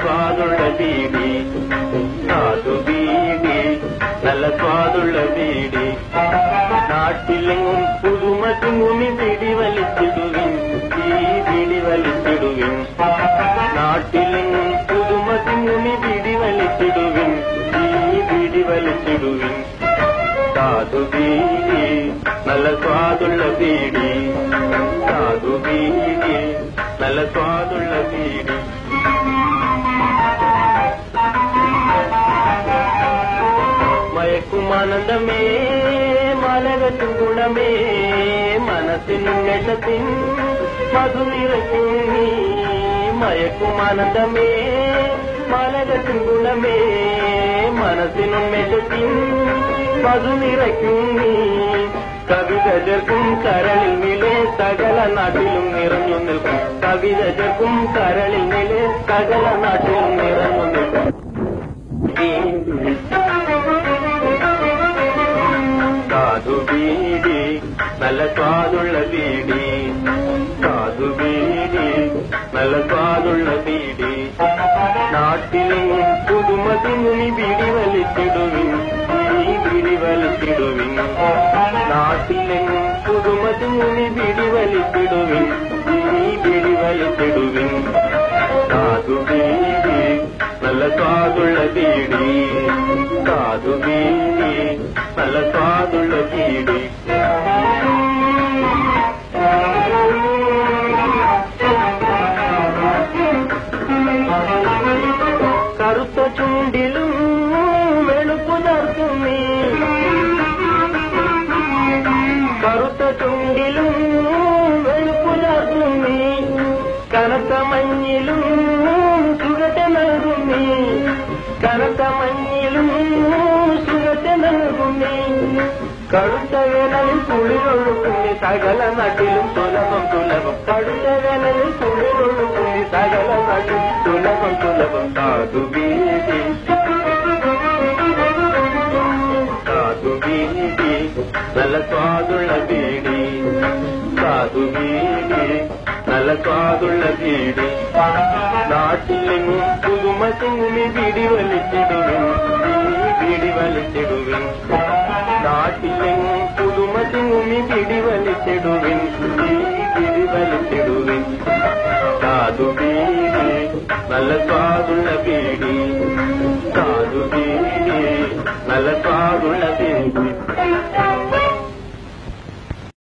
സ്വാദുള്ള ബീഡി സാധു ബീഡി നല്ല സ്വാദുള്ള ബീഡി നാട്ടിലെങ്ങും പുതുമ തിങ്ങുമി ബീഡി വലിച്ചിടുവിൻ ഈ ബീഡി വലിച്ചിടുവിൻ നാട്ടിലെങ്ങും പുതുമ തിങ്ങുമി ബീഡി വലിച്ചിടുവിൻ ഈ ബീഡി വലിച്ചിടുവിൻ സാധു ബീഡി നല്ല സ്വാദുള്ള ബീഡി സാധു ബീഡി നല്ല സ്വാദുള്ള ബീഡി മയക്കുമാനന്ദമേ മലകത്തിൻ ഗുണമേ മനസ്സിനുന്നേഷത്തിൻ മധു നിറയ്ക്കും നീ മയക്കുമാനന്ദമേ മലകത്തിൻ ഗുണമേ മനസ്സിനുന്നേഷത്തിൻ മധു നിറയ്ക്കും നീ കവിത ചേർക്കും കരളിൽ നിലെ സകല നാട്ടിലും നിറഞ്ഞു നിൽക്കും കവിത ചേർക്കും കരളിൽ നിലെ സകല നാട്ടിലും നിറഞ്ഞു നിൽക്കും സാധു ബീഡി നല്ല സ്വാദുള്ള ബീഡി സാധു ബീഡി നല്ല സ്വാദുള്ള ബീഡി നാട്ടിലെങ്ങും പുതുമ തിങ്ങുമി ബീഡി വലിച്ചിടുവിൻ ഈ ബീഡി വലിച്ചിടുവിൻ നാട്ടിലെങ്ങും പുതുമ തിങ്ങുമി ബീഡി വലിച്ചിടുവിൻ ഈ ബീഡി വലിച്ചിടുവിൻ സാധു ബീഡി നല്ല സ്വാദുള്ള ബീഡി സാധു ബീഡി നല്ല സ്വാദുള്ള ബീഡി കറുത്ത ചുണ്ടിലും വെളുപ്പു ചേർക്കും നീ കറുത്ത ചുണ്ടിലും വെളുപ്പു ചേർക്കും നീ കനത്ത മഞ്ഞിലും സുഖത്തെ നൽകും നീ കനത്ത മഞ്ഞിലും സുഖത്തെ നൽകും നീ കടുത്ത വേനലിൽ കുളിരൊഴുക്കും നീ സകല നാട്ടിലും സുലഭം സുലഭം കടുത്ത വേനലിൽ കുളിരൊഴുക്കും നീ സകല നാട്ടിലും സുലഭം സുലഭം സാധു ബീഡി സാധു ബീഡി നല്ല സ്വാദുള്ള ബീഡി സാധു ബീഡി നല്ല സ്വാദുള്ള ബീഡി നാട്ടിലെങ്ങും പുതുമ തിങ്ങുമി ബീഡി വലിച്ചിടുവിൻ ഈ ബീഡി വലിച്ചിടുവിൻ നാട്ടിലെങ്ങും പുതുമ തിങ്ങുമി ബീഡി വലിച്ചിടുവിൻ ഈ ബീഡി വലിച്ചിടുവിൻ സാധു ബീഡി നല്ല സ്വാദുള്ള ബീഡി സാധു ബീഡി നല്ല സ്വാദുള്ള ബീഡി